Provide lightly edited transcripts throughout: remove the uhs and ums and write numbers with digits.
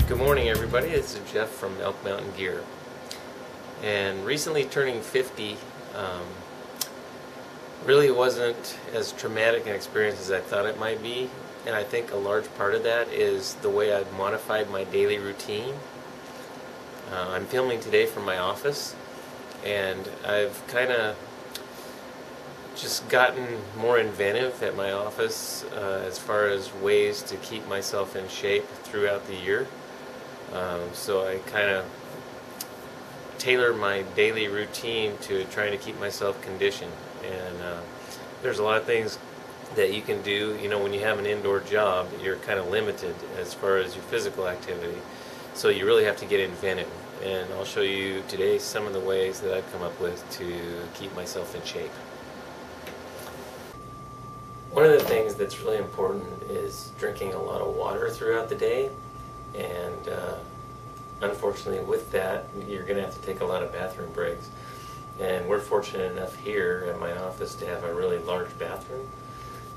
Good morning, everybody. This is Jeff from Elk Mountain Gear. And recently turning 50 really wasn't as traumatic an experience as I thought it might be. And I think a large part of that is the way I've modified my daily routine. I'm filming today from my office, and I've kind of just gotten more inventive at my office as far as ways to keep myself in shape throughout the year. So I kind of tailor my daily routine to trying to keep myself conditioned. And there's a lot of things that you can do. You know, when you have an indoor job, you're kind of limited as far as your physical activity. So you really have to get inventive. And I'll show you today some of the ways that I've come up with to keep myself in shape. One of the things that's really important is drinking a lot of water throughout the day. And unfortunately with that, you're going to have to take a lot of bathroom breaks. And we're fortunate enough here at my office to have a really large bathroom.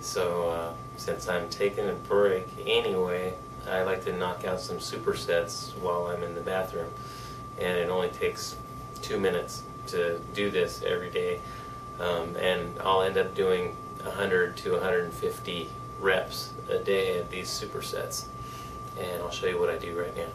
So since I'm taking a break anyway, I like to knock out some supersets while I'm in the bathroom. And it only takes 2 minutes to do this every day. And I'll end up doing 100 to 150 reps a day of these supersets. And I'll show you what I do right now.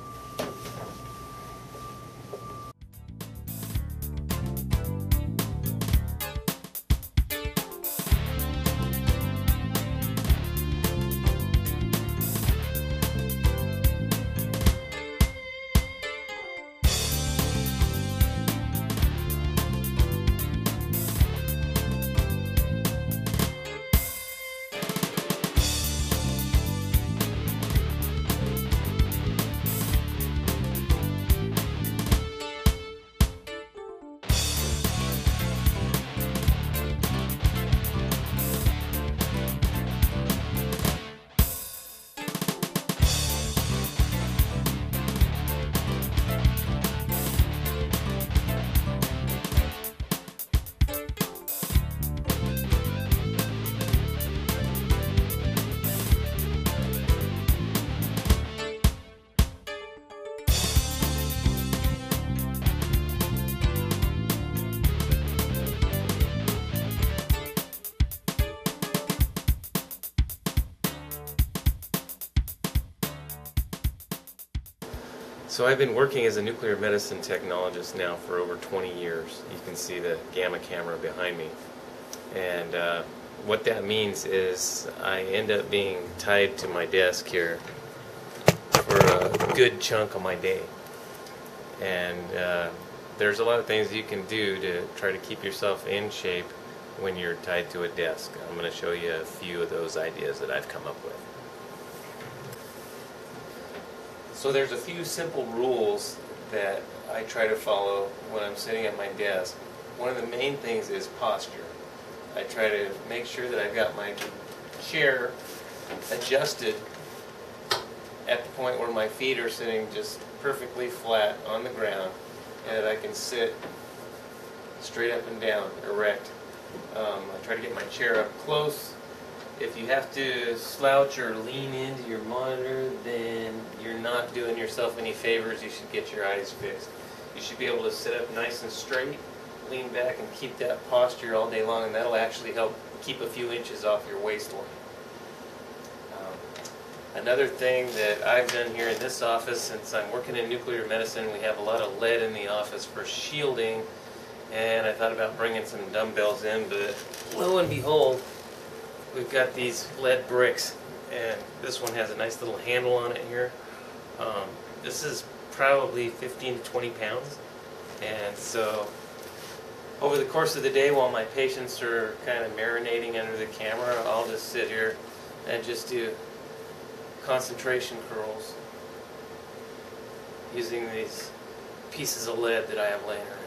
So I've been working as a nuclear medicine technologist now for over 20 years. You can see the gamma camera behind me. And what that means is I end up being tied to my desk here for a good chunk of my day. And there's a lot of things you can do to try to keep yourself in shape when you're tied to a desk. I'm going to show you a few of those ideas that I've come up with. So there's a few simple rules that I try to follow when I'm sitting at my desk. One of the main things is posture. I try to make sure that I've got my chair adjusted at the point where my feet are sitting just perfectly flat on the ground, and that I can sit straight up and down, erect. I try to get my chair up close. If you have to slouch or lean into your monitor, then you're not doing yourself any favors. You should get your eyes fixed. You should be able to sit up nice and straight, lean back, and keep that posture all day long, and that'll actually help keep a few inches off your waistline. Another thing that I've done here in this office, since I'm working in nuclear medicine, we have a lot of lead in the office for shielding, and I thought about bringing some dumbbells in, but lo and behold, we've got these lead bricks, and this one has a nice little handle on it here. This is probably 15 to 20 pounds, and so over the course of the day while my patients are kind of marinating under the camera, I'll just sit here and just do concentration curls using these pieces of lead that I have laying around.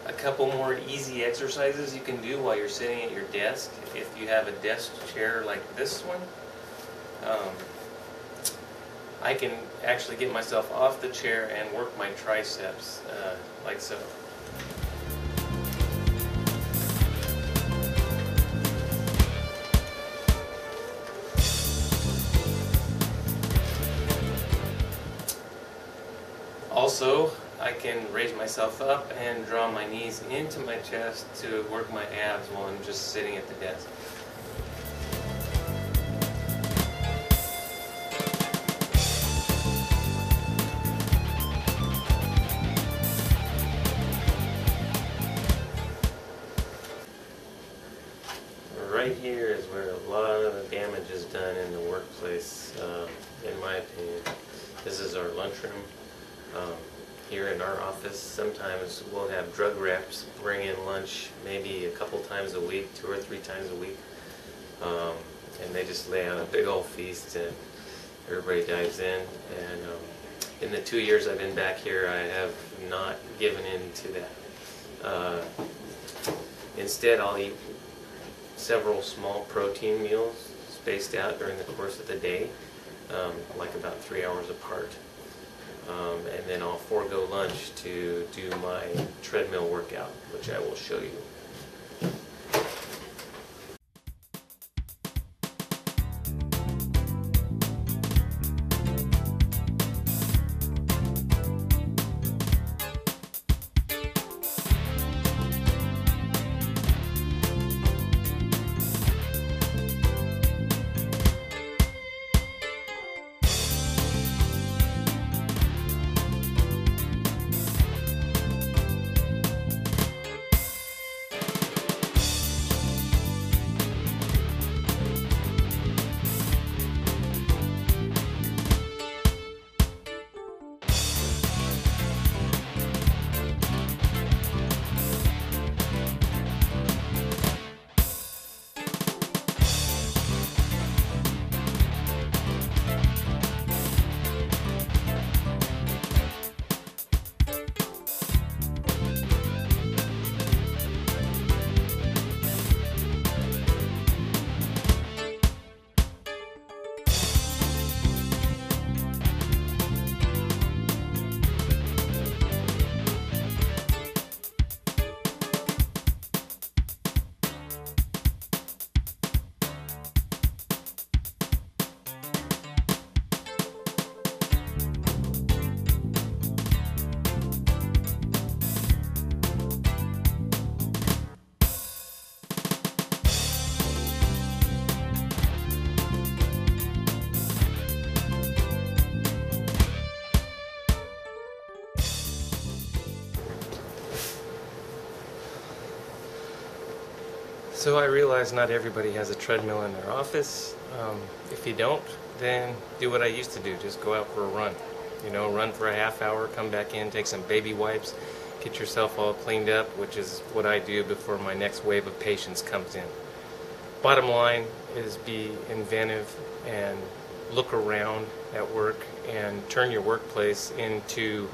A couple more easy exercises you can do while you're sitting at your desk. If you have a desk chair like this one, I can actually get myself off the chair and work my triceps like so. Also, I can raise myself up and draw my knees into my chest to work my abs while I'm just sitting at the desk. Right here is where a lot of the damage is done in the workplace, in my opinion. This is our lunchroom. Here in our office, sometimes we'll have drug reps bring in lunch maybe a couple times a week, 2 or 3 times a week, and they just lay out a big old feast and everybody dives in. And in the 2 years I've been back here, I have not given in to that. Instead, I'll eat several small protein meals spaced out during the course of the day, like about 3 hours apart. And then I'll forego lunch to do my treadmill workout, which I will show you. So I realize not everybody has a treadmill in their office. If you don't, then do what I used to do. Just go out for a run. You know, run for a half hour, come back in, take some baby wipes, get yourself all cleaned up, which is what I do before my next wave of patients comes in. Bottom line is be inventive and look around at work and turn your workplace into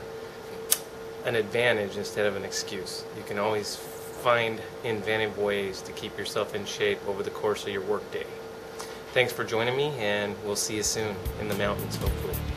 an advantage instead of an excuse. You can always find inventive ways to keep yourself in shape over the course of your workday. Thanks for joining me, and we'll see you soon in the mountains, hopefully.